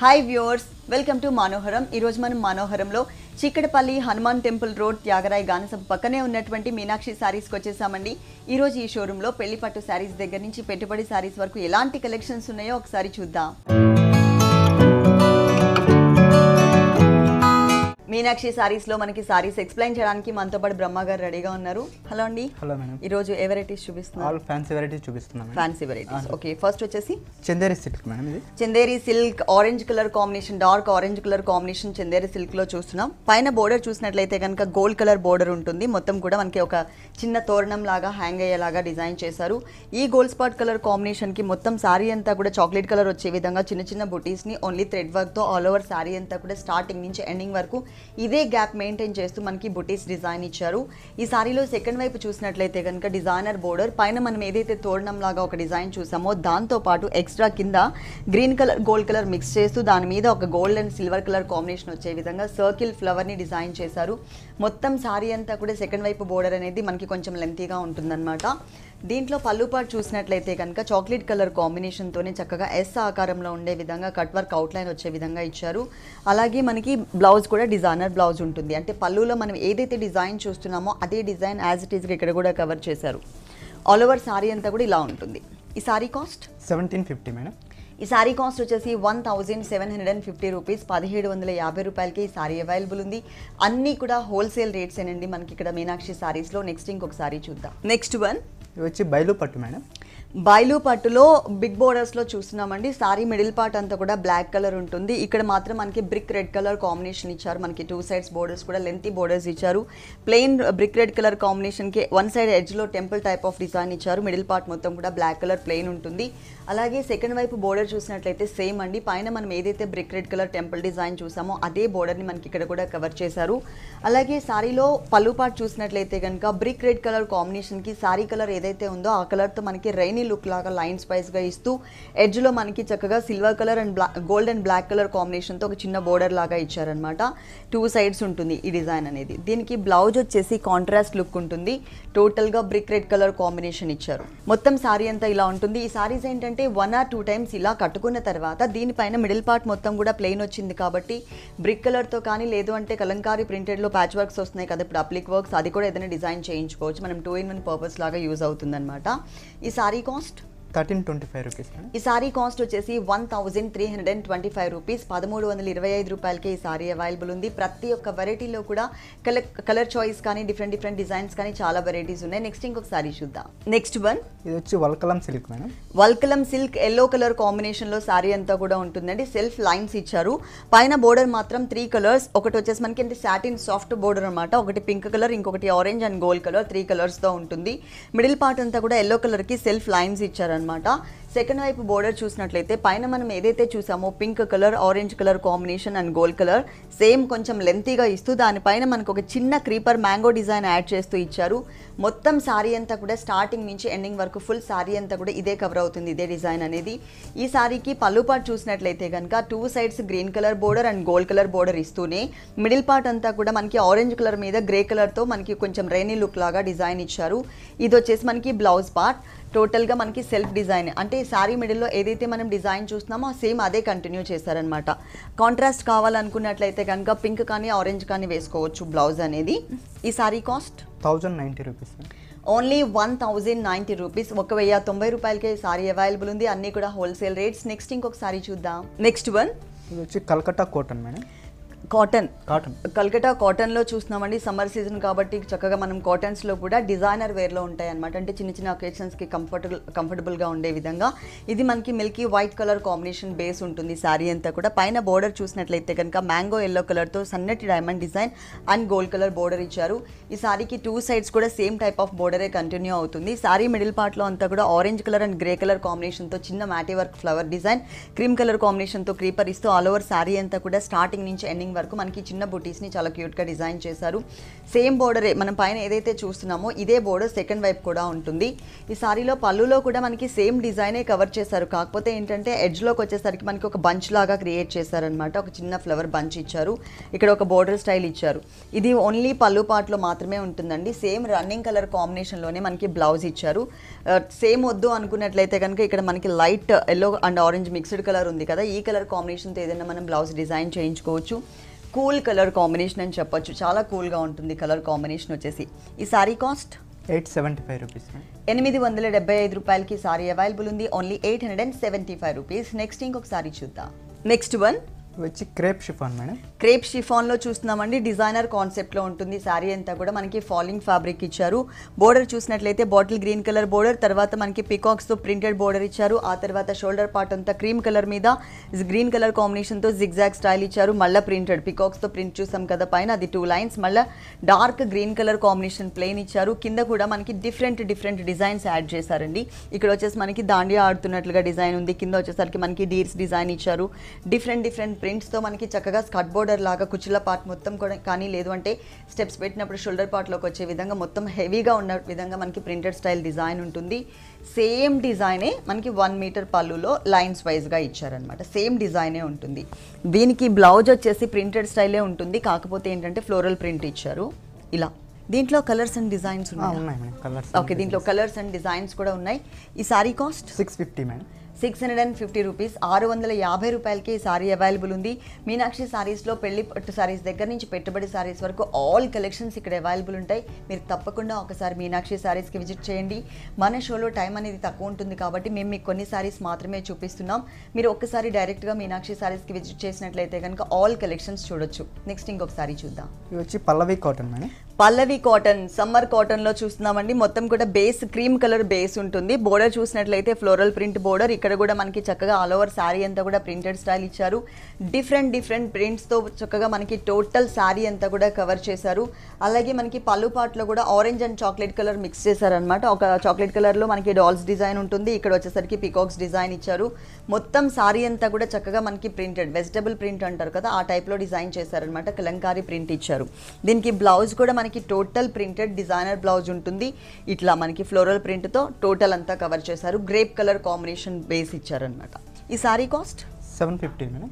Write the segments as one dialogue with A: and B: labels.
A: Hi viewers, welcome to మనోహరం. ఈరోజు మనం మనోహరంలో చిక్కడపల్లి హనుమాన్ టెంపుల్ రోడ్ త్యాగరాయ గానసభ పక్కనే ఉన్నటువంటి మీనాక్షి శారీస్కి వచ్చేసామండి. ఈరోజు ఈ షోరూంలో పెళ్లి పట్టు శారీస్ దగ్గర నుంచి పెట్టుబడి శారీస్ వరకు ఎలాంటి కలెక్షన్స్ ఉన్నాయో ఒకసారి చూద్దాం. మీనాక్షి సారీస్ లో మనకి సారీస్ ఎక్స్ప్లెయిన్ చేయడానికి మనతో పాటు బ్రహ్మ గారు రెడీగా ఉన్నారు. హలో అండి.
B: Hello madam.
A: ఈ రోజు ఏ వెరైటీస్ చూపిస్తున్నారు?
B: ఆల్ ఫ్యాన్సీ వెరైటీస్ చూపిస్తున్నాం.
A: Fancy varieties. ఓకే, ఫస్ట్ వచ్చేసి
B: చందేరి సిల్క్ మేడం. ఇది
A: Chanderi silk orange colour combination, dark orange colour combination Chanderi silk లో చూస్తున్నాం. పైన బోర్డర్ చూసినట్లయితే కనుక గోల్డ్ కలర్ బోర్డర్ ఉంటుంది. మొత్తం కూడా మనకి ఒక చిన్న తోరణం లాగా హ్యాంగ్ అయ్యేలాగా డిజైన్ చేశారు. ఈ గోల్డ్ స్పాట్ కలర్ కాంబినేషన్ కి మొత్తం సారీ అంతా కూడా చాక్లెట్ కలర్ వచ్చే విధంగా చిన్న చిన్న బుటీస్ ని ఓన్లీ థ్రెడ్ వర్క్ తో ఆల్ ఓవర్ సారీ అంతా కూడా స్టార్టింగ్ నుంచి ఎండింగ్ వరకు ఇదే గ్యాప్ మెయింటైన్ చేస్తూ మనకి బుటీస్ డిజైన్ ఇచ్చారు. ఈ సారీలో సెకండ్ వైపు చూసినట్లయితే కనుక డిజైనర్ బోర్డర్ పైన మనం ఏదైతే తోరణం లాగా ఒక డిజైన్ చూసామో దాంతో పాటు ఎక్స్ట్రా కింద green colour gold colour mix చేస్తూ దాని మీద ఒక gold and silver colour combination వచ్చే విధంగా సర్కిల్ ఫ్లవర్ ని డిజైన్ చేశారు. మొత్తం సారీ అంతా కూడా సెకండ్ వైపు బోర్డర్ అనేది మనకి కొంచెం లెంతీగా ఉంటుందన్నమాట. దీంట్లో పళ్ళు పాటు చూసినట్లయితే కనుక చాక్లెట్ కలర్ కాంబినేషన్తోనే చక్కగా ఎస్ ఆకారంలో ఉండే విధంగా కట్ వర్క్ అవుట్లైన్ వచ్చే విధంగా ఇచ్చారు. అలాగే మనకి బ్లౌజ్ కూడా డిజైనర్ బ్లౌజ్ ఉంటుంది. అంటే పళ్ళులో మనం ఏదైతే డిజైన్ చూస్తున్నామో అదే డిజైన్ యాజ్ ఇట్ ఈస్గా ఇక్కడ కూడా కవర్ చేశారు. ఆల్ ఓవర్ సారీ అంతా కూడా ఇలా ఉంటుంది. ఈ సారీ కాస్ట్
B: 1750 మేడం.
A: ఈ సారీ కాస్ట్ వచ్చేసి 1750 రూపీస్, 1750 రూపాయలకి ఈ సారీ అవైలబుల్ ఉంది. అన్నీ కూడా హోల్సేల్ రేట్స్ ఏనండి మనకి ఇక్కడ మీనాక్షి సారీస్లో. నెక్స్ట్ ఇంకొక సారీ చూద్దాం. నెక్స్ట్ వన్
B: ఇది వచ్చి బయలు పట్టు మేడం.
A: బైలు పట్టులో బిగ్ బోర్డర్స్లో చూస్తున్నామండి. సారీ మిడిల్ పార్ట్ అంతా కూడా బ్లాక్ కలర్ ఉంటుంది. ఇక్కడ మాత్రం మనకి బ్రిక్ రెడ్ కలర్ కాంబినేషన్ ఇచ్చారు. మనకి టూ సైడ్స్ బోర్డర్స్ కూడా లెంతీ బోర్డర్స్ ఇచ్చారు. ప్లెయిన్ బ్రిక్ రెడ్ కలర్ కాంబినేషన్కి వన్ సైడ్ ఎడ్జ్లో టెంపుల్ టైప్ ఆఫ్ డిజైన్ ఇచ్చారు. మిడిల్ పార్ట్ మొత్తం కూడా బ్లాక్ కలర్ ప్లెయిన్ ఉంటుంది. అలాగే సెకండ్ వైపు బోర్డర్ చూసినట్లయితే సేమ్ అండి. పైన మనం ఏదైతే brick red colour temple design చూసామో అదే బోర్డర్ని మనకి ఇక్కడ కూడా కవర్ చేశారు. అలాగే సారీలో పళ్ళు పార్ట్ చూసినట్లయితే కనుక బ్రిక్ రెడ్ కలర్ కాంబినేషన్కి సారీ కలర్ ఏదైతే ఉందో ఆ కలర్తో మనకి రైనీ లుక్ లాగా లైన్స్ వైజ్గా ఇస్తూ ఎడ్జ్లో మనకి చక్కగా silver colour and gold and black colour కాంబినేషన్తో ఒక చిన్న బోర్డర్ లాగా ఇచ్చారనమాట. టూ సైడ్స్ ఉంటుంది ఈ డిజైన్ అనేది. దీనికి బ్లౌజ్ వచ్చేసి కాంట్రాస్ట్ లుక్ ఉంటుంది. టోటల్గా బ్రిక్ రెడ్ కలర్ కాంబినేషన్ ఇచ్చారు. మొత్తం సారీ అంతా ఇలా ఉంటుంది. ఈ సారీస్ ఏంటంటే 1 or 2 టైమ్స్ ఇలా కట్టుకున్న తర్వాత దీనిపైన మిడిల్ పార్ట్ మొత్తం కూడా ప్లెయిన్ వచ్చింది కాబట్టి బ్రిక్ కలర్తో కానీ లేదు అంటే కలంకారీ ప్రింటెడ్లో ప్యాచ్ వర్క్స్ వస్తున్నాయి కదా ఇప్పుడు అప్లిక్ వర్క్స్, అది కూడా ఏదైనా డిజైన్ చేయించుకోవచ్చు. మనం 2-in-1 పర్పస్ లాగా యూజ్ అవుతుందన్నమాట. ఈ సారీ కాస్ట్
B: 1325 రూపీస్.
A: ఈ సారీ కాస్ట్ వచ్చేసి 1325 రూపీస్, 1325 రూపాయలకి ఈ సారీ అవైలబుల్ ఉంది. ప్రతి ఒక్క వెరైటీలో కూడా కలర్ చాయిస్ కానీ డిఫరెంట్ డిజైన్స్ కానీ చాలా వెరైటీస్ ఉన్నాయి. నెక్స్ట్ ఇంకొక సారీ చూద్దాం. నెక్స్ట్ వన్
B: ఇది వచ్చి Valkalam silk madam.
A: Valkalam silk yellow colour కాంబినేషన్లో సారీ అంతా కూడా ఉంటుందండి. సెల్ఫ్ లైన్స్ ఇచ్చారు. పైన బోర్డర్ మాత్రం 3 కలర్స్. ఒకటి వచ్చేసి మనకి అంటే సాటిన్ సాఫ్ట్ బోర్డర్ అనమాట. ఒకటి పింక్ కలర్, ఇంకొకటి ఆరెంజ్ అండ్ గోల్డ్ కలర్, 3 కలర్స్తో ఉంటుంది. మిడిల్ పార్ట్ అంతా కూడా ఎల్లో కలర్కి సెల్ఫ్ లైన్స్ ఇచ్చారు అనమాట. సెకండ్ వైపు బోర్డర్ చూసినట్లయితే పైన మనం ఏదైతే చూసామో pink colour, orange colour combination and gold colour same కొంచెం లెంతీగా ఇస్తూ దానిపైన మనకు ఒక చిన్న క్రీపర్ మ్యాంగో డిజైన్ యాడ్ చేస్తూ ఇచ్చారు. మొత్తం సారీ అంతా కూడా స్టార్టింగ్ నుంచి ఎండింగ్ వరకు ఫుల్ సారీ అంతా కూడా ఇదే కవర్ అవుతుంది, ఇదే డిజైన్ అనేది. ఈ సారీకి పళ్ళు పార్ట్ చూసినట్లయితే కనుక 2 sides green colour border and gold colour border ఇస్తూనే మిడిల్ పార్ట్ అంతా కూడా మనకి ఆరెంజ్ కలర్ మీద గ్రే కలర్తో మనకి కొంచెం రైనీ లుక్ లాగా డిజైన్ ఇచ్చారు. ఇది వచ్చేసి మనకి బ్లౌజ్ పార్ట్. టోటల్గా మనకి సెల్ఫ్ డిజైన్ అంటే శారీ మిడిల్లో ఏదైతే మనం డిజైన్ చూస్తున్నామో సేమ్ అదే కంటిన్యూ చేశారనమాట. కాంట్రాస్ట్ కావాలనుకున్నట్లయితే కనుక పింక్ కానీ ఆరెంజ్ కానీ వేసుకోవచ్చు బ్లౌజ్ అనేది. ఈ sari cost
B: 1090 rupees.
A: Only 1090 rupees, 1090 రూపాయలకే ఈ సారీ అవైలబుల్ ఉంది. అన్నీ కూడా హోల్సేల్ రేట్స్. నెక్స్ట్ ఇంకొక సారీ చూద్దాం. నెక్స్ట్ వన్
B: ఇది వచ్చి Calcutta cotton madam.
A: Cotton Calcutta కాటన్లో చూస్తున్నామండి. సమ్మర్ సీజన్ కాబట్టి చక్కగా మనం కాటన్స్లో కూడా డిజైనర్ వేర్లో ఉంటాయి అనమాట. అంటే చిన్న చిన్న ఒకేషన్స్కి కంఫర్టబుల్గా ఉండే విధంగా. ఇది మనకి Milky white colour combination base ఉంటుంది శారీ అంతా కూడా. పైన బోర్డర్ చూసినట్లయితే కనుక మ్యాంగో ఎల్లో కలర్తో సన్నటి diamond design and gold colour border ఇచ్చారు. ఈ సారీకి 2 సైడ్స్ కూడా సేమ్ టైప్ ఆఫ్ బోర్డరే కంటిన్యూ అవుతుంది. సారీ మిడిల్ పార్ట్లో అంతా కూడా orange colour and grey colour కాంబినేషన్తో చిన్న matty work flower design, cream colour కాంబినేషన్తో క్రీపర్ ఇస్తూ ఆల్ ఓవర్ సారీ అంతా కూడా స్టార్టింగ్ నుంచి ఎండింగ్ ఎండింగ్ వరకు మనకి చిన్న బుటీస్ని చాలా క్యూట్గా డిజైన్ చేశారు. సేమ్ బోర్డరే మనం పైన ఏదైతే చూస్తున్నామో ఇదే బోర్డర్ సెకండ్ వైపు కూడా ఉంటుంది. ఈ సారీలో పళ్ళులో కూడా మనకి సేమ్ డిజైనే కవర్ చేశారు. కాకపోతే ఏంటంటే ఎడ్జ్లోకి వచ్చేసరికి మనకి ఒక బంచ్ లాగా క్రియేట్ చేశారనమాట. ఒక చిన్న ఫ్లవర్ బంచ్ ఇచ్చారు. ఇక్కడ ఒక బోర్డర్ స్టైల్ ఇచ్చారు. ఇది ఓన్లీ పళ్ళు పాటలో మాత్రమే ఉంటుందండి. సేమ్ రన్నింగ్ కలర్ కాంబినేషన్లోనే మనకి బ్లౌజ్ ఇచ్చారు. సేమ్ వద్దు అనుకున్నట్లయితే కనుక ఇక్కడ మనకి light yellow and orange mixed colour ఉంది కదా, ఈ కలర్ కాంబినేషన్తో ఏదైనా మనం బ్లౌజ్ డిజైన్ చేయించుకోవచ్చు. కూల్ కలర్ కాంబినేషన్ అని చెప్పొచ్చు. చాలా కూల్గా ఉంటుంది కలర్ కాంబినేషన్ వచ్చేసి. ఈ సారీ కాస్ట్
B: 875 రూపీస్.
A: 875 రూపాయలకి సారీ అవైలబుల్ ఉంది. Only 875 rupees. నెక్స్ట్ ఇంకొక సారీ చూద్దాం. నెక్స్ట్ వన్
B: వచ్చి క్రేప్ షిఫాన్ మేడం.
A: క్రేప్ షిఫాన్లో చూస్తున్నామండి. డిజైనర్ కాన్సెప్ట్లో ఉంటుంది. శారీ అంతా కూడా మనకి ఫాలింగ్ ఫ్యాబ్రిక్ ఇచ్చారు. బోర్డర్ చూసినట్లయితే బాటిల్ గ్రీన్ కలర్ బోర్డర్, తర్వాత మనకి పికాక్స్తో ప్రింటెడ్ బోర్డర్ ఇచ్చారు. ఆ తర్వాత షోల్డర్ పార్ట్ అంతా క్రీమ్ కలర్ మీద గ్రీన్ కలర్ కాంబినేషన్తో జిగ్జాగ్ స్టైల్ ఇచ్చారు. మళ్ళీ ప్రింటెడ్ పికాక్స్తో ప్రింట్ చూసాం కదా పైన, అది 2 లైన్స్. మళ్ళీ dark green colour combination plain ఇచ్చారు. కింద కూడా మనకి డిఫరెంట్ డిజైన్స్ యాడ్ చేశారండి. ఇక్కడ వచ్చేసి మనకి దాండియా ఆడుతున్నట్లుగా డిజైన్ ఉంది. కింద వచ్చేసరికి మనకి డీర్స్ డిజైన్ ఇచ్చారు. డిఫరెంట్ ప్రింట్స్తో మనకి చక్కగా స్కర్ట్ బోర్డర్ లాగా కుచ్చుల పార్ట్ మొత్తం కూడా కానీ లేదు అంటే స్టెప్స్ పెట్టినప్పుడు షోల్డర్ పార్ట్లోకి వచ్చే విధంగా మొత్తం హెవీగా ఉన్న విధంగా మనకి ప్రింటెడ్ స్టైల్ డిజైన్ ఉంటుంది. సేమ్ డిజైనే మనకి 1 మీటర్ పళ్ళులో లైన్స్ వైజ్గా ఇచ్చారనమాట. సేమ్ డిజైనే ఉంటుంది. దీనికి బ్లౌజ్ వచ్చేసి ప్రింటెడ్ స్టైలే ఉంటుంది. కాకపోతే ఏంటంటే ఫ్లోరల్ ప్రింట్ ఇచ్చారు ఇలా. దీంట్లో కలర్స్ అండ్ డిజైన్స్ ఉన్నాయి. ఓకే, దీంట్లో కలర్స్ అండ్ డిజైన్స్ కూడా ఉన్నాయి. ఈ సారీ కాస్ట్
B: 650 మేడం.
A: 650 రూపీస్. 650 రూపాయలకి ఈ సారీ అవైలబుల్ ఉంది. మీనాక్షి సారీస్లో పెళ్లి పట్టు సారీస్ దగ్గర నుంచి పెట్టుబడి సారీస్ వరకు ఆల్ కలెక్షన్స్ ఇక్కడ అవైలబుల్ ఉంటాయి. మీరు తప్పకుండా ఒకసారి మీనాక్షి సారీస్కి విజిట్ చేయండి. మన షోలో టైం అనేది తక్కువ ఉంటుంది కాబట్టి మేము మీకు కొన్ని సారీస్ మాత్రమే చూపిస్తున్నాం. మీరు ఒక్కసారి డైరెక్ట్గా మీనాక్షి సారీస్కి విజిట్ చేసినట్లయితే కనుక ఆల్ కలెక్షన్స్ చూడొచ్చు. నెక్స్ట్ ఇంకొక సారీ చూద్దాం.
B: ఇది వచ్చి పల్లవి కాటన్ మేడం.
A: పల్లవి కాటన్, సమ్మర్ కాటన్లో చూస్తున్నామండి. మొత్తం కూడా బేస్ క్రీమ్ కలర్ బేస్ ఉంటుంది. బోర్డర్ చూసినట్లయితే ఫ్లోరల్ ప్రింట్ బోర్డర్. ఇక్కడ కూడా మనకి చక్కగా ఆల్ ఓవర్ శారీ అంతా కూడా ప్రింటెడ్ స్టైల్ ఇచ్చారు. డిఫరెంట్ ప్రింట్స్తో చక్కగా మనకి టోటల్ శారీ అంతా కూడా కవర్ చేశారు. అలాగే మనకి పళ్ళు పాటలో కూడా orange and chocolate colour mix చేశారనమాట. ఒక చాక్లెట్ కలర్లో మనకి డాల్స్ డిజైన్ ఉంటుంది. ఇక్కడ వచ్చేసరికి పికాక్స్ డిజైన్ ఇచ్చారు. మొత్తం శారీ అంతా కూడా చక్కగా మనకి ప్రింటెడ్ వెజిటబుల్ ప్రింట్ అంటారు కదా, ఆ టైప్లో డిజైన్ చేశారనమాట. కలంకారీ ప్రింట్ ఇచ్చారు. దీనికి బ్లౌజ్ కూడా మనకి టోటల్ ప్రింటెడ్ డిజైనర్ బ్లౌజ్ ఉంటుంది. ఇట్లా మనకి ఫ్లోరల్ ప్రింట్తో టోటల్ అంతా కవర్ చేశారు. గ్రేప్ కలర్ కాంబినేషన్ బేస్ ఇచ్చారనమాట. ఈ సారీ కాస్ట్
B: 750 మేడం.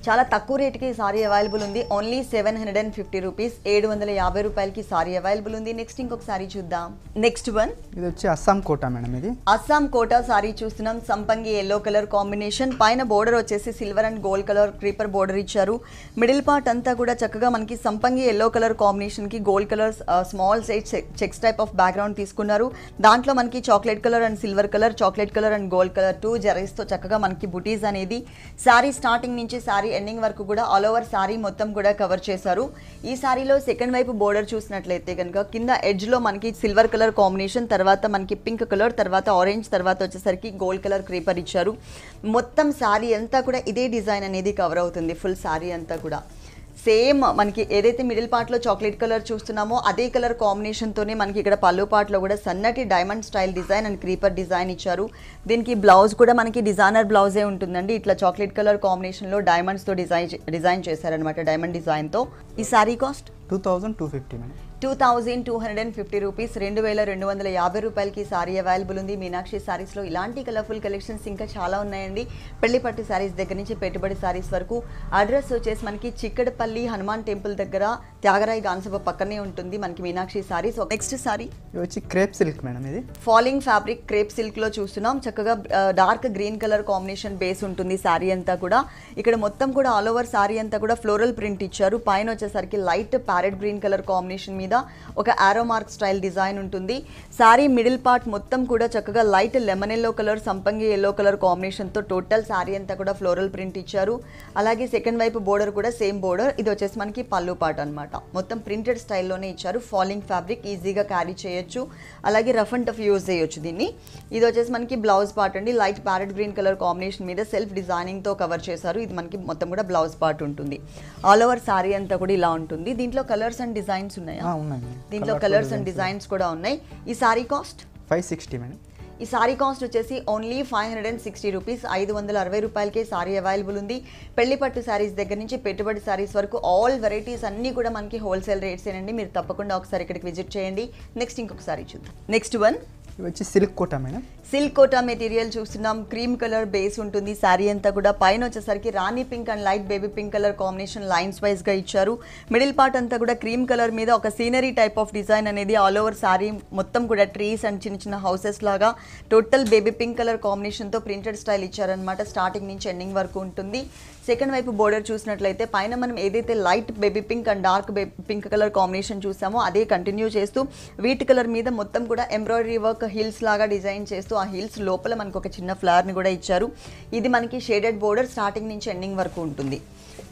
A: చాలా తక్కువ రేటుకి ఈ సారీ అవైలబుల్ ఉంది. Only 750 rupees. 750 రూపాయలకి సారీ అవైలబుల్ ఉంది. నెక్స్ట్ ఇంకొక సారీ చూద్దాం. నెక్స్ట్ వన్
B: ఇది వచ్చి అస్సాం కోటా మేడం. ఇది
A: అస్సాం కోటా సారీ చూస్తున్నాం. సంపంగి ఎల్లో కలర్ కాంబినేషన్. పైన బోర్డర్ వచ్చేసి silver and gold colour creeper border ఇచ్చారు. మిడిల్ పార్ట్ అంతా కూడా చక్కగా మనకి సంపంగి ఎల్లో కలర్ కాంబినేషన్కి gold colour small size checks type of background తీసుకున్నారు. దాంట్లో మనకి chocolate colour and silver colour, chocolate colour and gold colour 2 జరీస్తో చక్కగా మనకి బుటీస్ అనేది శారీ స్టార్టింగ్ నుంచి శారీ ఎండింగ్ వరకు కూడా ఆల్ ఓవర్ శారీ మొత్తం కూడా కవర్ చేశారు. ఈ శారీలో సెకండ్ వైపు బోర్డర్ చూసినట్లయితే కనుక కింద ఎడ్జ్లో మనకి సిల్వర్ కలర్ కాంబినేషన్, తర్వాత మనకి పింక్ కలర్, తర్వాత ఆరెంజ్, తర్వాత వచ్చేసరికి గోల్డ్ కలర్ క్రీపర్ ఇచ్చారు. మొత్తం శారీ అంతా కూడా ఇదే డిజైన్ అనేది కవర్ అవుతుంది. ఫుల్ శారీ అంతా కూడా సేమ్ మనకి ఏదైతే మిడిల్ పార్ట్లో చాక్లెట్ కలర్ చూస్తున్నామో అదే కలర్ కాంబినేషన్తోనే మనకి ఇక్కడ పళ్ళు పార్ట్లో కూడా సన్నటి diamond style design and creeper design ఇచ్చారు. దీనికి బ్లౌజ్ కూడా మనకి డిజైనర్ బ్లౌజే ఉంటుందండి. ఇట్లా చాక్లెట్ కలర్ కాంబినేషన్లో డైమండ్స్తో డిజైన్ చేశారనమాట, డైమండ్ డిజైన్తో. ఈ సారీ కాస్ట్
B: 2250 మేడం.
A: 2250 రూపీస్. 2250 రూపాయలకి సారీ అవైలబుల్ ఉంది. మీనాక్షి సారీస్లో ఇలాంటి కలర్ఫుల్ కలెక్షన్స్ ఇంకా చాలా ఉన్నాయండి. పెళ్లి పట్టు సారీస్ దగ్గర నుంచి పెట్టుబడి సారీస్ వరకు. అడ్రస్ వచ్చేసి మనకి చిక్కడపల్లి హనుమాన్ టెంపుల్ దగ్గర త్యాగరాయి గాన్సభ పక్కనే ఉంటుంది మనకి మీనాక్షి సారీస్. నెక్స్ట్ సారీ
B: ఇది వచ్చి క్రేప్ సిల్క్ మేడం. ఇది
A: ఫాలింగ్ ఫ్యాబ్రిక్ క్రేప్ సిల్క్లో చూస్తున్నాం. చక్కగా dark green colour combination base ఉంటుంది శారీ అంతా కూడా. ఇక్కడ మొత్తం కూడా ఆల్ ఓవర్ శారీ అంతా కూడా ఫ్లోరల్ ప్రింట్ ఇచ్చారు. పైన వచ్చేసరికి light parrot green colour combination మీద ఒక ఆరో మార్క్ స్టైల్ డిజైన్ ఉంటుంది. శారీ మిడిల్ పార్ట్ మొత్తం కూడా చక్కగా లైట్ లెమన్ ఎల్లో కలర్, సంపంగి ఎల్లో కలర్ కాంబినేషన్తో టోటల్ శారీ అంతా కూడా ఫ్లోరల్ ప్రింట్ ఇచ్చారు. అలాగే సెకండ్ వైపు బోర్డర్ కూడా సేమ్ బోర్డర్. ఇది వచ్చేసి మనకి పళ్ళు పార్ట్ అనమాట. మొత్తం ప్రింటెడ్ స్టైల్లోనే ఇచ్చారు. ఫాలింగ్ ఫ్యాబ్రిక్, ఈజీగా క్యారీ చేయొచ్చు. అలాగే రఫ్ అండ్ టఫ్ యూజ్ చేయొచ్చు దీన్ని. ఇది వచ్చేసి మనకి బ్లౌజ్ పార్ట్ అండి. Light parrot green colour combination మీద సెల్ఫ్ డిజైనింగ్తో కవర్ చేశారు. ఇది మనకి మొత్తం కూడా బ్లౌజ్ పార్ట్ ఉంటుంది. ఆల్ ఓవర్ శారీ అంతా కూడా ఇలా ఉంటుంది. దీంట్లో కలర్స్ అండ్ డిజైన్స్ ఉన్నాయా? దీంట్లో కలర్స్ అండ్ డిజైన్స్ కూడా ఉన్నాయి. ఈ సారీ కాస్ట్
B: 560 మేడం.
A: ఈ ఈ సారీ కాస్ట్ వచ్చేసి ఓన్లీ 560 రూపీస్, 560 రూపాయలకే సారీ అవైలబుల్ ఉంది. పెళ్లి పట్టు శారీస్ దగ్గర నుంచి పెట్టుబడి శారీస్ వరకు ఆల్ వెరైటీస్ అన్నీ కూడా మనకి హోల్సేల్ రేట్స్ ఏనండి. మీరు తప్పకుండా ఒకసారి ఇక్కడికి విజిట్ చేయండి. నెక్స్ట్ ఇంకొక సారీ చూద్దాం. నెక్స్ట్ వన్
B: ఇవి వచ్చి silk Kota madam.
A: Silk Kota material చూస్తున్నాం. క్రీమ్ కలర్ బేస్ ఉంటుంది శారీ అంతా కూడా. పైన వచ్చేసరికి రాణి pink and light baby pink colour combination lines wise గా ఇచ్చారు. మిడిల్ పార్ట్ అంతా కూడా క్రీమ్ కలర్ మీద ఒక సీనరీ టైప్ ఆఫ్ డిజైన్ అనేది ఆల్ ఓవర్ శారీ మొత్తం కూడా ట్రీస్ అండ్ చిన్న చిన్న హౌసెస్ లాగా total baby pink colour combination తో ప్రింటెడ్ స్టైల్ ఇచ్చారనమాట. స్టార్టింగ్ నుంచి ఎండింగ్ వరకు ఉంటుంది. సెకండ్ వైపు బోర్డర్ చూసినట్లయితే పైన మనం ఏదైతే light baby pink and dark pink colour combination చూసామో అదే కంటిన్యూ చేస్తూ వీట్ కలర్ మీద మొత్తం కూడా ఎంబ్రాయిడరీ వర్క్ హిల్స్ లాగా డిజైన్ చేస్తూ ఆ హిల్స్ లోపల మనకు ఒక చిన్న ఫ్లవర్ ని కూడా ఇచ్చారు. ఇది మనకి షేడెడ్ బోర్డర్ స్టార్టింగ్ నుంచి ఎండింగ్ వరకు ఉంటుంది.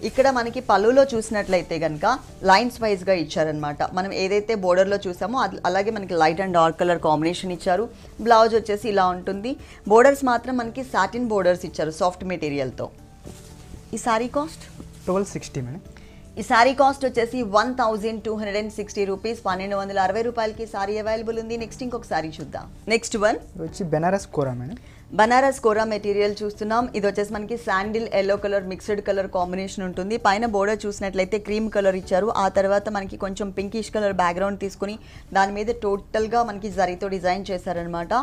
A: ఇక్కడ మనకి పళ్ళులో చూసినట్లయితే కనుక లైన్స్ వైజ్ గా ఇచ్చారనమాట. మనం ఏదైతే బోర్డర్ లో చూసామో అలాగే మనకి light and dark colour combination ఇచ్చారు. బ్లౌజ్ వచ్చేసి ఇలా ఉంటుంది. బోర్డర్స్ మాత్రం మనకి సాటిన్ బోర్డర్స్ ఇచ్చారు సాఫ్ట్ మెటీరియల్ తో. ఈ సారీ కాస్ట్
B: 1260 మేడం.
A: ఈ సారీ కాస్ట్ వచ్చేసి 1260 రూపీస్, 1260 రూపాయలకి సారీ అవైలబుల్ ఉంది. నెక్స్ట్ ఇంకొక సారీ చూద్దాం. నెక్స్ట్ వన్
B: వచ్చి బెనారస్ కోరా మేడం.
A: బనారస్ కోరా మెటీరియల్ చూస్తున్నాం. ఇది వచ్చేసి మనకి sandal yellow colour mixed colour combination ఉంటుంది. పైన బోర్డర్ చూసినట్లయితే క్రీమ్ కలర్ ఇచ్చారు. ఆ తర్వాత మనకి కొంచెం పింకిష్ కలర్ బ్యాక్గ్రౌండ్ తీసుకుని దాని మీద టోటల్గా మనకి జరీతో డిజైన్ చేశారనమాట.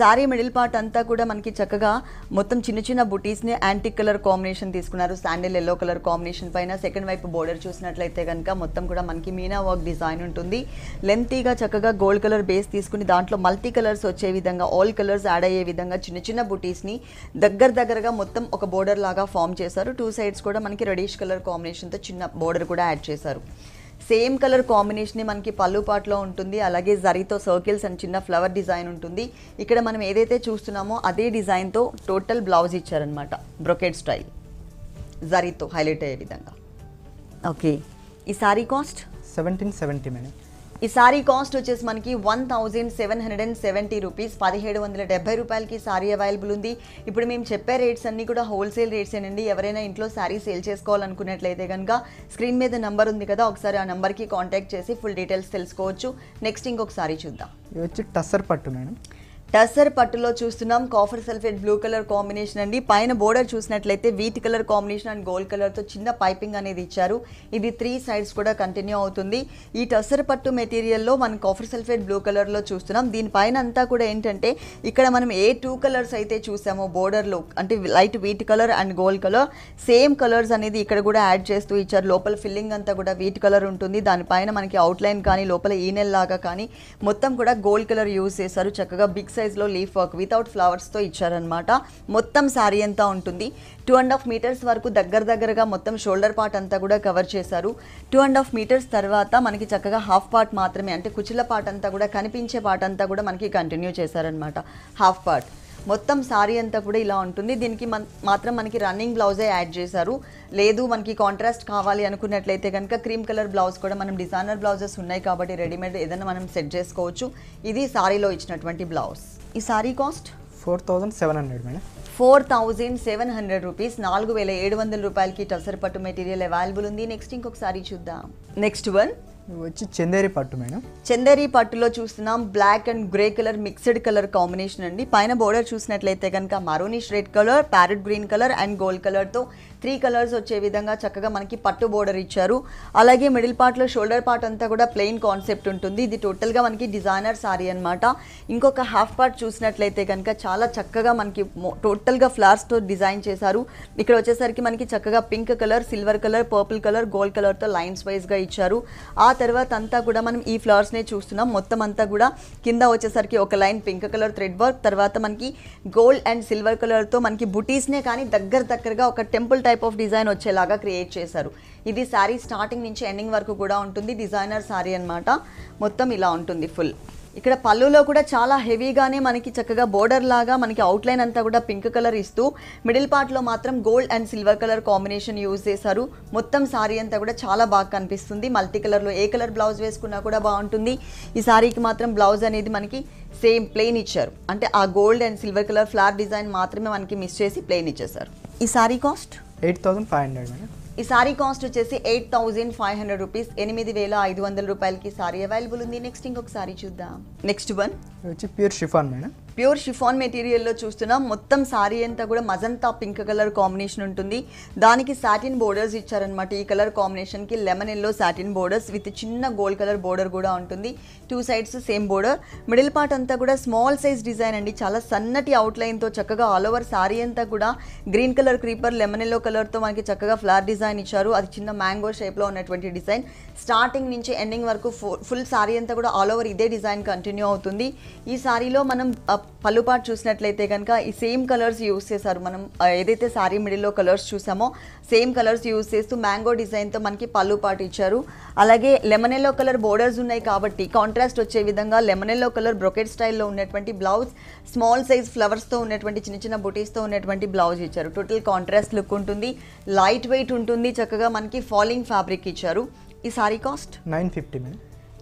A: శారీ మిడిల్ పార్ట్ అంతా కూడా మనకి చక్కగా మొత్తం చిన్న చిన్న బుటీస్ని యాంటిక్ కలర్ కాంబినేషన్ తీసుకున్నారు. శాండిల్ ఎల్లో కలర్ కాంబినేషన్ పైన సెకండ్ వైపు బోర్డర్ చూసినట్లయితే కనుక మొత్తం కూడా మనకి మీనా వర్క్ డిజైన్ ఉంటుంది. లెంతీగా చక్కగా గోల్డ్ కలర్ బేస్ తీసుకుని దాంట్లో మల్టీ కలర్స్ వచ్చే విధంగా ఆల్ కలర్స్ యాడ్ అయ్యే విధంగా చిన్న చిన్న బుటీస్ని దగ్గరగా మొత్తం ఒక బోర్డర్ లాగా ఫామ్ చేశారు. టూ సైడ్స్ కూడా మనకి రెడిష్ కలర్ కాంబినేషన్తో చిన్న బోర్డర్ కూడా యాడ్ చేశారు. సేమ్ కలర్ కాంబినేషన్ మనకి పళ్ళు పాటలో ఉంటుంది. అలాగే జరీతో సర్కిల్స్ అండ్ చిన్న ఫ్లవర్ డిజైన్ ఉంటుంది. ఇక్కడ మనం ఏదైతే చూస్తున్నామో అదే డిజైన్తో టోటల్ బ్లౌజ్ ఇచ్చారనమాట. బ్రొకెట్ స్టైల్ జరీతో హైలైట్ అయ్యే విధంగా. ఓకే, ఈ సారీ కాస్ట్
B: 1770 మేడం.
A: ఈ సారీ కాస్ట్ వచ్చేసి మనకి 1770 రూపీస్, 1770 రూపాయలకి సారీ అవైలబుల్ ఉంది. ఇప్పుడు మేము చెప్పే రేట్స్ అన్నీ కూడా హోల్సేల్ రేట్స్ ఏనండి. ఎవరైనా ఇంట్లో సారీ సేల్ చేసుకోవాలనుకున్నట్లయితే కనుక స్క్రీన్ మీద నెంబర్ ఉంది కదా, ఒకసారి ఆ నెంబర్కి కాంటాక్ట్ చేసి ఫుల్ డీటెయిల్స్ తెలుసుకోవచ్చు. నెక్స్ట్ ఇంకొక సారీ చూద్దాం.
B: ఇది వచ్చి టస్సర్ పట్టు మేడం.
A: టసర్ పట్టులో చూస్తున్నాం. Copper sulphate blue colour combination అండి. పైన బోర్డర్ చూసినట్లయితే wheat colour combination and gold కలర్తో చిన్న పైపింగ్ అనేది ఇచ్చారు. ఇది 3 సైడ్స్ కూడా కంటిన్యూ అవుతుంది. ఈ టసర్ పట్టు మెటీరియల్లో మనం కాఫర్ సల్ఫేట్ బ్లూ కలర్లో చూస్తున్నాం. దీనిపైన అంతా కూడా ఏంటంటే ఇక్కడ మనం ఏ 2 కలర్స్ అయితే చూసామో బోర్డర్లో, అంటే light wheat colour and gold colour same colours అనేది ఇక్కడ కూడా యాడ్ చేస్తూ ఇచ్చారు. లోపల ఫిల్లింగ్ అంతా కూడా వీట్ కలర్ ఉంటుంది. దానిపైన మనకి అవుట్లైన్ కానీ లోపల ఈనెల్ లాగా కానీ మొత్తం కూడా గోల్డ్ కలర్ యూజ్ చేశారు. చక్కగా బిగ్ సైజ్లో లీఫ్ వర్క్ వితౌట్ ఫ్లవర్స్తో ఇచ్చారనమాట. మొత్తం శారీ అంతా ఉంటుంది. 2.5 మీటర్స్ వరకు దగ్గరగా మొత్తం షోల్డర్ పార్ట్ అంతా కూడా కవర్ చేశారు. 2.5 మీటర్స్ తర్వాత మనకి చక్కగా హాఫ్ పార్ట్ మాత్రమే, అంటే కుచుల పార్ట్ అంతా కూడా కనిపించే పార్ట్ అంతా కూడా మనకి కంటిన్యూ చేశారనమాట. హాఫ్ పార్ట్ మొత్తం సారీ అంతా కూడా ఇలా ఉంటుంది. దీనికి మాత్రం మనకి రన్నింగ్ బ్లౌజే యాడ్ చేశారు. లేదు మనకి కాంట్రాస్ట్ కావాలి అనుకున్నట్లయితే కనుక క్రీమ్ కలర్ బ్లౌజ్ కూడా మనం డిజైనర్ బ్లౌజెస్ ఉన్నాయి కాబట్టి రెడీమేడ్ ఏదైనా మనం సెట్ చేసుకోవచ్చు. ఇది సారీలో ఇచ్చినటువంటి బ్లౌజ్. ఈ సారీ కాస్ట్
B: 4700 మేడం.
A: 4700 రూపీస్, 4700 రూపాయలకి టసర్ పట్టు మెటీరియల్ అవైలబుల్ ఉంది. నెక్స్ట్ ఇంకొక సారీ చూద్దాం. నెక్స్ట్ వన్
B: ఇవి వచ్చి చందేరి పట్టు మేడం.
A: చందేరి పట్టులో చూస్తున్నాం. Black and grey colour mixed colour combination అండి. పైన బోర్డర్ చూసినట్లయితే కనుక maroonish red colour, parrot green colour and gold కలర్తో 3 కలర్స్ వచ్చే విధంగా చక్కగా మనకి పట్టు బోర్డర్ ఇచ్చారు. అలాగే మిడిల్ పార్ట్లో షోల్డర్ పార్ట్ అంతా కూడా ప్లెయిన్ కాన్సెప్ట్ ఉంటుంది. ఇది టోటల్గా మనకి డిజైనర్ సారీ అనమాట. ఇంకొక హాఫ్ పార్ట్ చూసినట్లయితే కనుక చాలా చక్కగా మనకి టోటల్గా ఫ్లవర్స్తో డిజైన్ చేశారు. ఇక్కడ వచ్చేసరికి మనకి చక్కగా pink colour, silver colour, purple colour, gold కలర్తో లైన్స్ వైజ్గా ఇచ్చారు. ఆ తర్వాత అంతా కూడా మనం ఈ ఫ్లవర్స్నే చూస్తున్నాం. మొత్తం అంతా కూడా కింద వచ్చేసరికి ఒక line pink colour thread work, తర్వాత మనకి గోల్డ్ అండ్ సిల్వర్ కలర్తో మనకి బుటీస్నే కానీ దగ్గరగా ఒక టెంపుల్ టైప్ ఆఫ్ డిజైన్ వచ్చేలాగా క్రియేట్ చేశారు. ఇది శారీ స్టార్టింగ్ నుంచి ఎండింగ్ వరకు కూడా ఉంటుంది. డిజైనర్ శారీ అనమాట. మొత్తం ఇలా ఉంటుంది ఫుల్. ఇక్కడ పళ్ళులో కూడా చాలా హెవీగానే మనకి చక్కగా బోర్డర్ లాగా మనకి అవుట్లైన్ అంతా కూడా పింక్ కలర్ ఇస్తూ మిడిల్ పార్ట్లో మాత్రం gold and silver colour combination use చేశారు. మొత్తం సారీ అంతా కూడా చాలా బాగా కనిపిస్తుంది. మల్టీ కలర్లో ఏ కలర్ బ్లౌజ్ వేసుకున్నా కూడా బాగుంటుంది. ఈ సారీకి మాత్రం బ్లౌజ్ అనేది మనకి సేమ్ ప్లెయిన్ ఇచ్చారు. అంటే ఆ gold and silver colour flower design మాత్రమే మనకి మిస్ చేసి ప్లెయిన్ ఇచ్చేసారు. ఈ సారీ కాస్ట్
B: 8500 మేడం.
A: ఈ సారీ కాస్ట్ వచ్చేసి 8500 రూపీస్, 8500 రూపాయలకి సారీ అవైలబుల్ ఉంది. నెక్స్ట్ ఇంకొక సారీ చూద్దాం. నెక్స్ట్ వన్
B: వచ్చి pure chiffon madam.
A: Pure chiffon మెటీరియల్లో చూస్తున్నాం. మొత్తం సారీ అంతా కూడా మజంతా పింక్ కలర్ కాంబినేషన్ ఉంటుంది. దానికి సాటిన్ బోర్డర్స్ ఇచ్చారనమాట. ఈ కలర్ కాంబినేషన్కి lemon yellow satin borders with చిన్న గోల్డ్ కలర్ బోర్డర్ కూడా ఉంటుంది. 2 sides same border. Middle part అంతా కూడా స్మాల్ సైజ్ డిజైన్ అండి. చాలా సన్నటి అవుట్లైన్తో చక్కగా ఆల్ ఓవర్ సారీ అంతా కూడా green colour creeper lemon yellow కలర్తో మనకి చక్కగా ఫ్లవర్ డిజైన్ ఇచ్చారు. అది చిన్న మ్యాంగో షేప్లో ఉన్నటువంటి డిజైన్. స్టార్టింగ్ నుంచి ఎండింగ్ వరకు ఫుల్ సారీ అంతా కూడా ఆల్ ఓవర్ ఇదే డిజైన్ కంటిన్యూ అవుతుంది. ఈ సారీలో మనం పళ్ళు పార్ట్ చూసినట్లయితే కనుక ఈ సేమ్ కలర్స్ యూస్ చేశారు. మనం ఏదైతే సారీ మిడిల్లో కలర్స్ చూసామో సేమ్ కలర్స్ యూస్ చేస్తూ మ్యాంగో డిజైన్తో మనకి పళ్ళు పార్ట్ ఇచ్చారు. అలాగే లెమన్ ఎల్లో కలర్ బోర్డర్స్ ఉన్నాయి కాబట్టి కాంట్రాస్ట్ వచ్చే విధంగా లెమన్ ఎల్లో కలర్ బ్రొకెట్ స్టైల్లో ఉన్నటువంటి బ్లౌజ్, స్మాల్ సైజ్ ఫ్లవర్స్తో ఉన్నటువంటి చిన్న చిన్న బుటీస్తో ఉన్నటువంటి బ్లౌజ్ ఇచ్చారు. టోటల్ కాంట్రాస్ట్ లుక్ ఉంటుంది. లైట్ వెయిట్ ఉంటుంది. చక్కగా మనకి ఫాలింగ్ ఫ్యాబ్రిక్ ఇచ్చారు. ఈ సారీ కాస్ట్
B: 950 మేడం.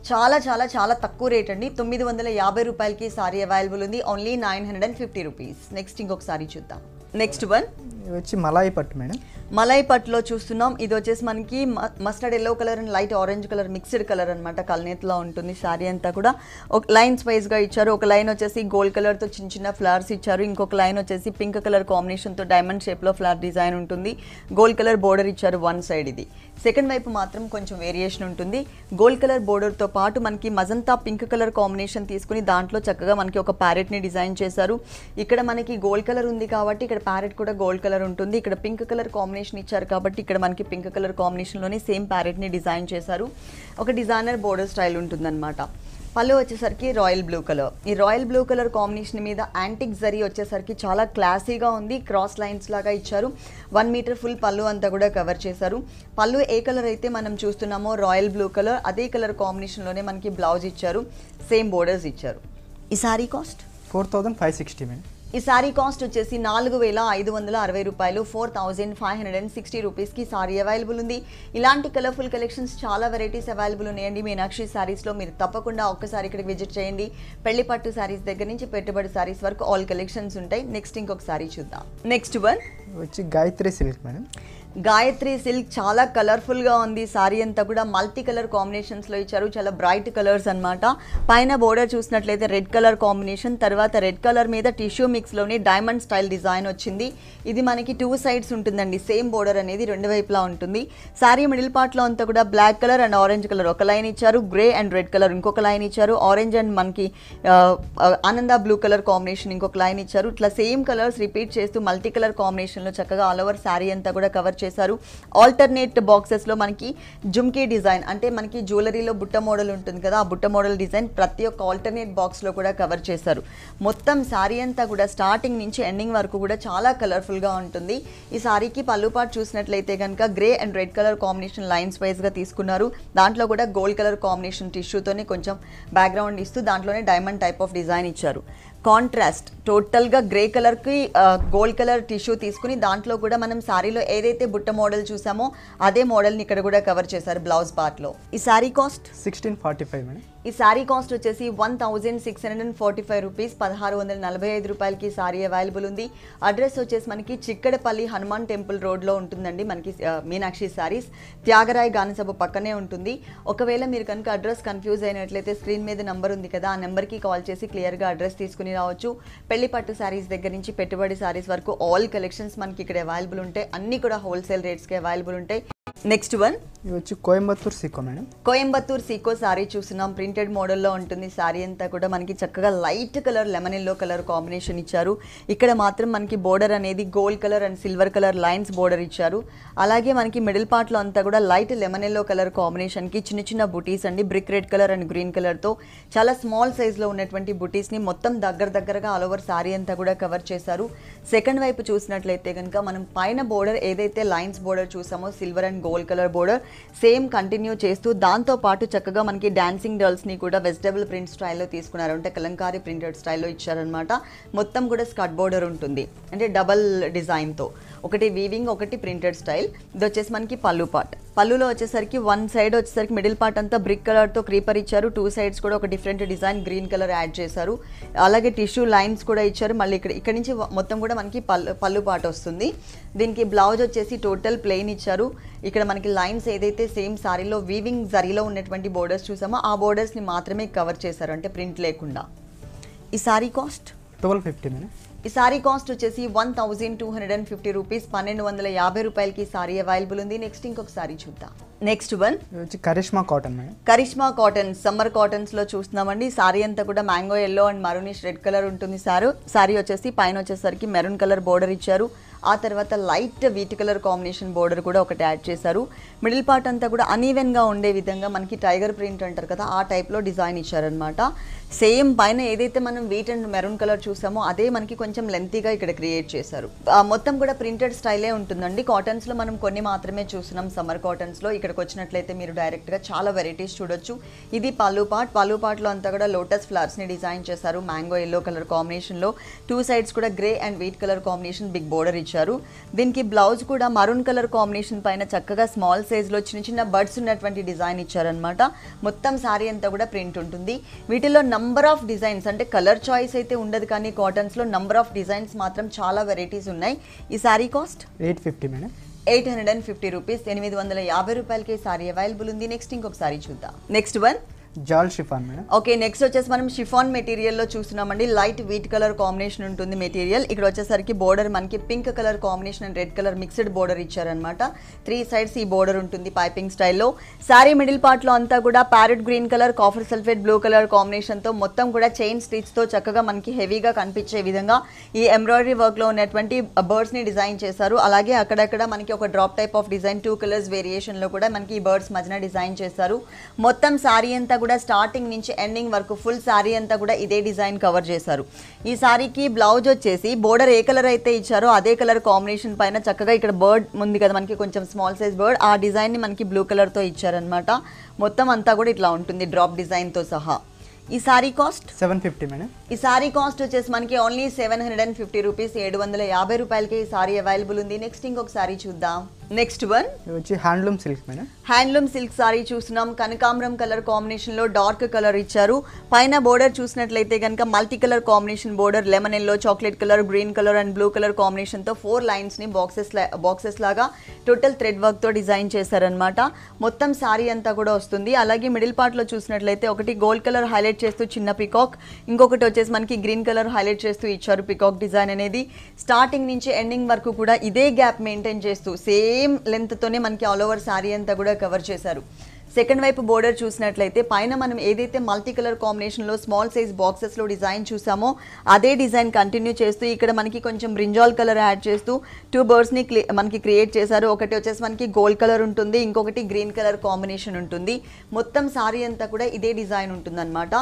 A: చాలా చాలా చాలా తక్కువ రేట్ అండి. 950 రూపాయలకి సారీ అవైలబుల్ ఉంది. Only 950 rupees. నెక్స్ట్ ఇంకొక సారీ చూద్దాం. నెక్స్ట్ వన్
B: ఇది వచ్చి మలాయి పట్టు మేడం.
A: మలాయి పట్టులో చూస్తున్నాం. ఇది వచ్చేసి మనకి mustard yellow colour and light orange colour mixed colour అనమాట. కల్నేత్లో ఉంటుంది సారీ అంతా కూడా. ఒక లైన్స్ వైజ్గా ఇచ్చారు. ఒక లైన్ వచ్చేసి గోల్డ్ కలర్తో చిన్న చిన్న ఫ్లవర్స్ ఇచ్చారు. ఇంకొక లైన్ వచ్చేసి పింక్ కలర్ కాంబినేషన్తో డైమండ్ షేప్లో ఫ్లవర్ డిజైన్ ఉంటుంది. గోల్డ్ కలర్ బోర్డర్ ఇచ్చారు వన్ సైడ్. ఇది సెకండ్ వైపు మాత్రం కొంచెం వేరియేషన్ ఉంటుంది. గోల్డ్ కలర్ బోర్డర్తో పాటు మనకి మజంతా పింక్ కలర్ కాంబినేషన్ తీసుకుని దాంట్లో చక్కగా మనకి ఒక ప్యారెట్ని డిజైన్ చేశారు. ఇక్కడ మనకి గోల్డ్ కలర్ ఉంది కాబట్టి ఇక్కడ ప్యారెట్ కూడా గోల్డ్ కలర్ ఉంటుంది. ఇక్కడ పింక్ కలర్ కాంబినేషన్ ఇచ్చారు కాబట్టి ఇక్కడ మనకి పింక్ కలర్ కాంబినేషన్లోనే సేమ్ ప్యారెట్ని డిజైన్ చేశారు. ఒక డిజైనర్ బోర్డర్ స్టైల్ ఉంటుందన్నమాట. పళ్ళు వచ్చేసరికి రాయల్ బ్లూ కలర్. ఈ రాయల్ బ్లూ కలర్ కాంబినేషన్ మీద యాంటిక్ జరీ వచ్చేసరికి చాలా క్లాసీగా ఉంది. క్రాస్ లైన్స్ లాగా ఇచ్చారు. 1 మీటర్ ఫుల్ పళ్ళు అంతా కూడా కవర్ చేశారు. పళ్ళు ఏ కలర్ అయితే మనం చూస్తున్నామో రాయల్ బ్లూ కలర్ అదే కలర్ కాంబినేషన్లోనే మనకి బ్లౌజ్ ఇచ్చారు. సేమ్ బోర్డర్స్ ఇచ్చారు. ఈ సారీ కాస్ట్
B: 4560 మేడం.
A: ఈ సారీ కాస్ట్ వచ్చేసి 4560 రూపాయలు. 4560 రూపీస్కి సారీ అవైలబుల్ ఉంది. ఇలాంటి కలర్ఫుల్ కలెక్షన్స్ చాలా వెరైటీస్ అవైలబుల్ ఉన్నాయండి. మీనాక్షి సారీస్లో మీరు తప్పకుండా ఒక్కసారి ఇక్కడికి విజిట్ చేయండి. పెళ్లి పట్టు సారీస్ దగ్గర నుంచి పెట్టుబడి సారీస్ వరకు ఆల్ కలెక్షన్స్ ఉంటాయి. నెక్స్ట్ ఇంకొక సారీ చూద్దాం. నెక్స్ట్ వన్
B: వచ్చి Gayatri silk madam.
A: Gayatri silk చాలా కలర్ఫుల్గా ఉంది. సారీ అంతా కూడా మల్టీ కలర్ కాంబినేషన్స్లో ఇచ్చారు. చాలా బ్రైట్ కలర్స్ అనమాట. పైన బోర్డర్ చూసినట్లయితే రెడ్ కలర్ కాంబినేషన్, తర్వాత రెడ్ కలర్ మీద టిష్యూ మిక్స్లోని డైమండ్ స్టైల్ డిజైన్ వచ్చింది. ఇది మనకి 2 సైడ్స్ ఉంటుందండి. సేమ్ బోర్డర్ అనేది 2 వైపులా ఉంటుంది. సారీ మిడిల్ పార్ట్లో అంతా కూడా black colour and orange colour ఒక లైన్ ఇచ్చారు. గ్రే అండ్ రెడ్ కలర్ ఇంకొక లైన్ ఇచ్చారు. ఆరెంజ్ అండ్ మనకి ఆనంద బ్లూ కలర్ కాంబినేషన్ ఇంకొక లైన్ ఇచ్చారు. ఇట్లా సేమ్ కలర్స్ రిపీట్ చేస్తూ మల్టీ కలర్ కాంబినేషన్లో చక్కగా ఆల్ ఓవర్ సారీ అంతా కూడా కవర్ చేశారు. ఆల్టర్నేట్ బాక్సెస్లో మనకి జుమ్కీ డిజైన్ అంటే మనకి జ్యువెలరీలో బుట్ట మోడల్ ఉంటుంది కదా, ఆ బుట్ట మోడల్ డిజైన్ ప్రతి ఒక్క ఆల్టర్నేట్ బాక్స్లో కూడా కవర్ చేశారు. మొత్తం సారీ అంతా కూడా స్టార్టింగ్ నుంచి ఎండింగ్ వరకు కూడా చాలా కలర్ఫుల్గా ఉంటుంది. ఈ సారీకి పళ్ళు పార్ట్ చూసినట్లయితే కనుక grey and red colour combination lines వైజ్గా తీసుకున్నారు. దాంట్లో కూడా గోల్డ్ కలర్ కాంబినేషన్ టిష్యూతోనే కొంచెం బ్యాక్గ్రౌండ్ ఇస్తూ దాంట్లోనే డైమండ్ టైప్ ఆఫ్ డిజైన్ ఇచ్చారు. కాంట్రాస్ట్ టోటల్గా గ్రే కలర్కి గోల్డ్ కలర్ టిష్యూ తీసుకుని దాంట్లో కూడా మనం సారీలో ఏదైతే బుట్ట మోడల్ చూసామో అదే మోడల్ని ఇక్కడ కూడా కవర్ చేశారు బ్లౌజ్ పార్ట్లో. ఈ సారీ కాస్ట్
B: 1645 మేడం.
A: ఈ సారీ కాస్ట్ వచ్చేసి 1645 రూపీస్. 1645 రూపాయలకి సారీ అవైలబుల్ ఉంది. అడ్రస్ వచ్చేసి మనకి చిక్కడపల్లి హనుమాన్ టెంపుల్ రోడ్లో ఉంటుందండి. మనకి మీనాక్షి సారీస్ త్యాగరాయ్ గానసభ పక్కనే ఉంటుంది. ఒకవేళ మీరు కనుక అడ్రస్ కన్ఫ్యూజ్ అయినట్లయితే స్క్రీన్ మీద నెంబర్ ఉంది కదా, ఆ నెంబర్కి కాల్ చేసి క్లియర్గా అడ్రస్ తీసుకుని రావచ్చు. పెళ్లి పట్టు సారీస్ దగ్గర నుంచి పెట్టుబడి సారీస్ వరకు ఆల్ కలెక్షన్స్ మనకి ఇక్కడ అవైలబుల్ ఉంటాయి. అన్నీ కూడా హోల్సేల్ రేట్స్కి అవైలబుల్ ఉంటాయి. నెక్స్ట్ వన్
B: ఇది వచ్చి కోయంబత్తూర్ సీకో మేడం.
A: కోయంబత్తూర్ సీకో సారీ చూస్తున్నాం. ప్రింటెడ్ మోడల్లో ఉంటుంది. సారీ అంతా కూడా మనకి చక్కగా light colour lemon yellow colour combination ఇచ్చారు. ఇక్కడ మాత్రం మనకి బోర్డర్ అనేది gold colour and silver colour lines border ఇచ్చారు. అలాగే మనకి మిడిల్ పార్ట్లో అంతా కూడా లైట్ లెమన్ ఎల్లో కలర్ కాంబినేషన్కి చిన్న చిన్న బుటీస్ అండి. Brick red colour and green కలర్తో చాలా స్మాల్ సైజ్లో ఉన్నటువంటి బుటీస్ని మొత్తం దగ్గరగా ఆల్ ఓవర్ సారీ అంతా కూడా కవర్ చేశారు. సెకండ్ వైపు చూసినట్లయితే కనుక మనం పైన బోర్డర్ ఏదైతే లైన్స్ బోర్డర్ చూసామో silver and gold colour border same continue చేస్తూ దాంతో పాటు చక్కగా మనకి డాన్సింగ్ డర్ల్స్ని కూడా వెజిటబుల్ ప్రింట్ స్టైల్లో తీసుకున్నారు. అంటే కలంకారీ ప్రింటెడ్ స్టైల్లో ఇచ్చారనమాట. మొత్తం కూడా స్కర్ట్ బోర్డర్ ఉంటుంది. అంటే డబల్ డిజైన్తో ఒకటి వీవింగ్ ఒకటి ప్రింటెడ్ స్టైల్. ఇది వచ్చేసి మనకి పళ్ళు పార్ట్. పళ్ళులో వచ్చేసరికి వన్ సైడ్ వచ్చేసరికి మిడిల్ పార్ట్ అంతా బ్రిక్ కలర్తో క్రీపర్ ఇచ్చారు. 2 సైడ్స్ కూడా ఒక different design green colour add చేశారు. అలాగే టిష్యూ లైన్స్ కూడా ఇచ్చారు. మళ్ళీ ఇక్కడ నుంచి మొత్తం కూడా మనకి పళ్ళు పార్ట్ వస్తుంది. దీనికి బ్లౌజ్ వచ్చేసి టోటల్ ప్లెయిన్ ఇచ్చారు. ఇక్కడ మనకి లైన్స్ ఏదైతే సేమ్ సారీలో వీవింగ్ జరీలో ఉన్నటువంటి బోర్డర్స్ చూసామో ఆ బోర్డర్స్ని మాత్రమే కవర్ చేశారు. అంటే ప్రింట్ లేకుండా. ఈ సారీ కాస్ట్
B: 1250 మేడం.
A: ఈ సారీ కాస్ట్ వచ్చేసి 1250 రూపీస్, 1250 రూపాయలకి సారీ అవైలబుల్ ఉంది. నెక్స్ట్ ఇంకొక సారీ చూద్దాం. నెక్స్ట్ వన్
B: ఇది వచ్చి Karishma cotton madam.
A: Karishma cotton summer cottons లో చూస్తున్నామండి. సారీ అంతా కూడా mango yellow and maroonish red colour ఉంటుంది. సారీ వచ్చేసి పైన వచ్చేసరికి మెరూన్ కలర్ బోర్డర్ ఇచ్చారు. ఆ తర్వాత light wheat colour combination border కూడా ఒకటి యాడ్ చేశారు. మిడిల్ పార్ట్ అంతా కూడా అన్ఈవెన్గా ఉండే విధంగా మనకి టైగర్ ప్రింట్ అంటారు కదా, ఆ టైప్లో డిజైన్ ఇచ్చారనమాట. సేమ్ పైన ఏదైతే మనం వీట్ అండ్ మెరూన్ కలర్ చూసామో అదే మనకి కొంచెం లెంతీగా ఇక్కడ క్రియేట్ చేశారు. మొత్తం కూడా ప్రింటెడ్ స్టైలే ఉంటుందండి. కాటన్స్లో మనం కొన్ని మాత్రమే చూస్తున్నాం సమ్మర్ కాటన్స్లో. ఇక్కడికి వచ్చినట్లయితే మీరు డైరెక్ట్గా చాలా వెరైటీస్ చూడొచ్చు. ఇది పళ్ళు పార్ట్లో అంతా కూడా లోటస్ ఫ్లవర్స్ని డిజైన్ చేశారు మ్యాంగో ఎల్లో కలర్ కాంబినేషన్లో. 2 సైడ్స్ కూడా grey and wheat colour combination big border ఇచ్చారు. దీనికి బ్లౌజ్ కూడా మరూన్ కలర్ కాంబినేషన్ పైన చక్కగా స్మాల్ సైజ్లో చిన్న చిన్న బర్డ్స్ ఉన్నటువంటి డిజైన్ ఇచ్చారనమాట. మొత్తం సారీ అంతా కూడా ప్రింట్ ఉంటుంది. వీటిలో నంబర్ ఆఫ్ డిజైన్స్ అంటే కలర్ చాయిస్ అయితే ఉండదు, కానీ కాటన్స్లో నంబర్ ఆఫ్ డిజైన్స్ మాత్రం చాలా వెరైటీస్ ఉన్నాయి. ఈ సారీ కాస్ట్
B: 850 మేడం.
A: 850 రూపీస్, 850 రూపాయలకి సారీ అవైలబుల్ ఉంది. నెక్స్ట్ ఇంకొక సారీ చూద్దాం. నెక్స్ట్ వన్
B: జాల్ షిఫాన్ మేడం.
A: ఓకే, నెక్స్ట్ వచ్చేసి మనం షిఫాన్ మెటీరియల్లో చూస్తున్నామండి. లైట్ వీట్ కలర్ కాంబినేషన్ ఉంటుంది మెటీరియల్. ఇక్కడ వచ్చేసరికి బోర్డర్ మనకి pink colour combination and red colour mixed border ఇచ్చారనమాట. 3 సైడ్స్ ఈ బోర్డర్ ఉంటుంది పైపింగ్ స్టైల్లో. సారీ మిడిల్ పార్ట్లో అంతా కూడా parrot green colour, copper sulphate blue colour కాంబినేషన్తో మొత్తం కూడా చైన్ స్టిచ్తో చక్కగా మనకి హెవీగా కనిపించే విధంగా ఈ ఎంబ్రాయిడరీ వర్క్లో ఉన్నటువంటి బర్డ్స్ని డిజైన్ చేశారు. అలాగే అక్కడక్కడ మనకి ఒక drop type of design 2 colours వేరియేషన్లో కూడా మనకి ఈ బర్డ్స్ మధ్యన డిజైన్ చేశారు. మొత్తం సారీ అంతా కూడా స్టార్టింగ్ నుంచి ఎండింగ్ వరకు ఫుల్ సారీ అంతా కూడా ఇదే డిజైన్ కవర్ చేశారు. ఈ సారీకి బ్లౌజ్ వచ్చేసి బోర్డర్ ఏ కలర్ అయితే ఇచ్చారో అదే కలర్ కాంబినేషన్ పైన చక్కగా ఇక్కడ బర్డ్ ఉంది కదా మనకి కొంచెం స్మాల్ సైజ్ బర్డ్, ఆ డిజైన్ని మనకి బ్లూ కలర్తో ఇచ్చారనమాట. మొత్తం అంతా కూడా ఇట్లా ఉంటుంది డ్రాప్ డిజైన్తో సహా. ఈ సారీ కాస్ట్
B: 750 మేడం.
A: ఈ సారీ కాస్ట్ వచ్చేసి మనకి ఓన్లీ 750 రూపీస్, 750 రూపాయలకి ఈ సారీ అవైలబుల్ ఉంది. నెక్స్ట్ ఇంకొక సారీ చూద్దాం. నెక్స్ట్ వన్
B: ఇది వచ్చి handloom silk madam.
A: Handloom silk sorry చూస్తున్నాం. కనకాంబరం కలర్ కాంబినేషన్లో డార్క్ కలర్ ఇచ్చారు. పైన బోర్డర్ చూసినట్లయితే కనుక multi colour combination border, lemon yellow, chocolate colour, green colour and blue colour కాంబినేషన్తో 4 లైన్స్ని బాక్సెస్ లాగా టోటల్ థ్రెడ్ వర్క్తో డిజైన్ చేశారనమాట. మొత్తం సారీ అంతా కూడా వస్తుంది. అలాగే మిడిల్ పార్ట్లో చూసినట్లయితే ఒకటి గోల్డ్ కలర్ హైలైట్ చేస్తూ చిన్న పికాక్, ఇంకొకటి వచ్చేసి మనకి గ్రీన్ కలర్ హైలైట్ చేస్తూ ఇచ్చారు పికాక్ డిజైన్ అనేది. స్టార్టింగ్ నుంచి ఎండింగ్ వరకు కూడా ఇదే గ్యాప్ మెయింటైన్ చేస్తూ సేమ్ లెంత్తోనే మనకి ఆల్ ఓవర్ సారీ అంతా కూడా కవర్ చేశారు. సెకండ్ వైపు బోర్డర్ చూసినట్లయితే పైన మనం ఏదైతే మల్టీ కలర్ కాంబినేషన్లో స్మాల్ సైజ్ బాక్సెస్లో డిజైన్ చూసామో అదే డిజైన్ కంటిన్యూ చేస్తూ ఇక్కడ మనకి కొంచెం బ్రింజాల్ కలర్ యాడ్ చేస్తూ 2 బర్డ్స్ని మనకి క్రియేట్ చేశారు. ఒకటి వచ్చేసి మనకి గోల్డ్ కలర్ ఉంటుంది, ఇంకొకటి గ్రీన్ కలర్ కాంబినేషన్ ఉంటుంది. మొత్తం సారీ అంతా కూడా ఇదే డిజైన్ ఉంటుందన్నమాట.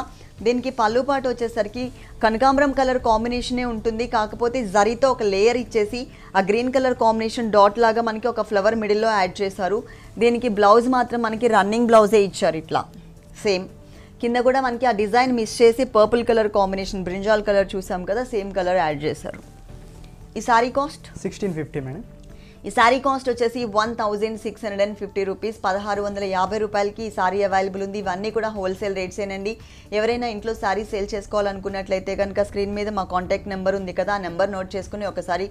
A: దీనికి పళ్ళు పాటు వచ్చేసరికి కనకాంబరం కలర్ కాంబినేషనే ఉంటుంది, కాకపోతే జరీతో ఒక లేయర్ ఇచ్చేసి ఆ గ్రీన్ కలర్ కాంబినేషన్ డాట్ లాగా మనకి ఒక ఫ్లవర్ మిడిల్లో యాడ్ చేశారు. దీనికి బ్లౌజ్ మాత్రం మనకి రన్నింగ్ బ్లౌజే ఇచ్చారు. ఇట్లా సేమ్ కింద కూడా మనకి ఆ డిజైన్ మిస్ చేసి purple colour combination brinjal colour చూసాం కదా, సేమ్ కలర్ యాడ్ చేశారు. ఈ సారీ కాస్ట్
B: 1650 మేడం.
A: ఈ సారీ కాస్ట్ వచ్చేసి 1650 రూపీస్, 1650 రూపాయలకి ఈ సారీ అవైలబుల్ ఉంది. ఇవన్నీ కూడా హోల్సేల్ రేట్సేనండి. ఎవరైనా ఇంట్లో సారీ సేల్ చేసుకోవాలనుకున్నట్లయితే కనుక స్క్రీన్ మీద మా కాంటాక్ట్ నెంబర్ ఉంది కదా, ఆ నెంబర్ నోట్ చేసుకుని ఒకసారి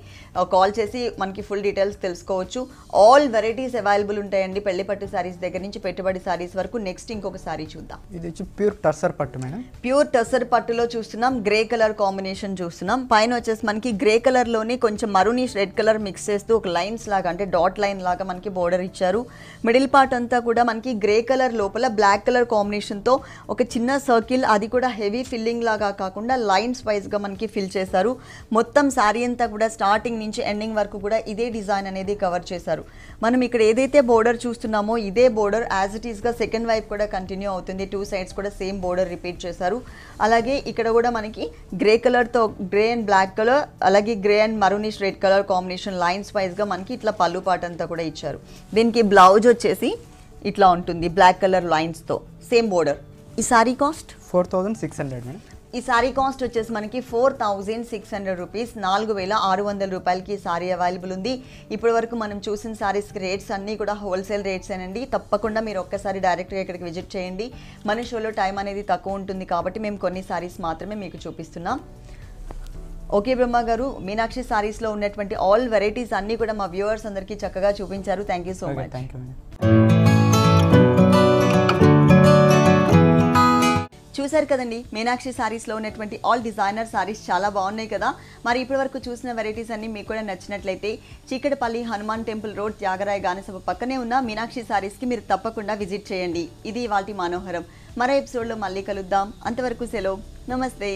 A: కాల్ చేసి మనకి ఫుల్ డీటెయిల్స్ తెలుసుకోవచ్చు. ఆల్ వెరైటీస్ అవైలబుల్ ఉంటాయండి, పెళ్లి పట్టు సారీస్ దగ్గర నుంచి పెట్టుబడి సారీస్ వరకు. నెక్స్ట్ ఇంకొక సారీ చూద్దాం.
B: ఇది వచ్చి ప్యూర్ టస్సర్ పట్టు మేడం.
A: ప్యూర్ టస్సర్ పట్టులో చూస్తున్నాం. గ్రే కలర్ కాంబినేషన్ చూస్తున్నాం. పైన వచ్చేసి మనకి గ్రే కలర్లోని కొంచెం మరూనిష్ రెడ్ కలర్ మిక్స్ చేస్తూ ఒక లైన్ లాగా అంటే డాట్ లైన్ లాగా మనకి బోర్డర్ ఇచ్చారు. మిడిల్ పార్ట్ అంతా కూడా మనకి గ్రే కలర్ లోపల బ్లాక్ కలర్ కాంబినేషన్తో ఒక చిన్న సర్కిల్, అది కూడా హెవీ ఫిల్లింగ్ లాగా కాకుండా లైన్స్ వైజ్గా మనకి ఫిల్ చేశారు. మొత్తం శారీ అంతా కూడా స్టార్టింగ్ నుంచి ఎండింగ్ వరకు కూడా ఇదే డిజైన్ అనేది కవర్ చేశారు. మనం ఇక్కడ ఏదైతే బోర్డర్ చూస్తున్నామో ఇదే బోర్డర్ యాజ్ ఇట్ ఈస్గా సెకండ్ వైపు కూడా కంటిన్యూ అవుతుంది. 2 సైడ్స్ కూడా సేమ్ బోర్డర్ రిపీట్ చేశారు. అలాగే ఇక్కడ కూడా మనకి గ్రే కలర్తో గ్రే అండ్ బ్లాక్ కలర్, అలాగే grey and maroonish red colour combination lines వైజ్గా మనకి ఇట్లా పళ్ళు పాట అంతా కూడా ఇచ్చారు. దీనికి బ్లౌజ్ వచ్చేసి ఇట్లా ఉంటుంది బ్లాక్ కలర్ లైన్స్తో, సేమ్ బోర్డర్. ఈ సారీ కాస్ట్
B: 4600 మేడం.
A: ఈ సారీ కాస్ట్ వచ్చేసి మనకి 4600 రూపీస్, 4600 రూపాయలకి సారీ అవైలబుల్ ఉంది. ఇప్పటి వరకు మనం చూసిన సారీస్ రేట్స్ అన్నీ కూడా హోల్సేల్ రేట్స్ ఏనండి. తప్పకుండా మీరు ఒక్కసారి డైరెక్ట్గా ఇక్కడికి విజిట్ చేయండి. మన షోలో టైం అనేది తక్కువ ఉంటుంది కాబట్టి మేము కొన్ని సారీస్ మాత్రమే మీకు చూపిస్తున్నాం. ఓకే బ్రహ్మ గారు, మీనాక్షి సారీస్లో ఉన్నటువంటి ఆల్ వెరైటీస్ అన్నీ కూడా మా వ్యూవర్స్ అందరికీ చక్కగా చూపించారు. Thank you so much. చూసారు కదండి మీనాక్షి సారీస్లో ఉన్నటువంటి ఆల్ డిజైనర్ సారీస్ చాలా బాగున్నాయి కదా. మరి ఇప్పటివరకు చూసిన వెరైటీస్ అన్ని మీకు కూడా నచ్చినట్లయితే చీకటపల్లి హనుమాన్ టెంపుల్ రోడ్ త్యాగరాయ గానసభ పక్కనే ఉన్న మీనాక్షి సారీస్కి మీరు తప్పకుండా విజిట్ చేయండి. ఇది ఇవాల్టి మనోహరం. మరో ఎపిసోడ్లో మళ్ళీ కలుద్దాం. అంతవరకు సెలవు. నమస్తే.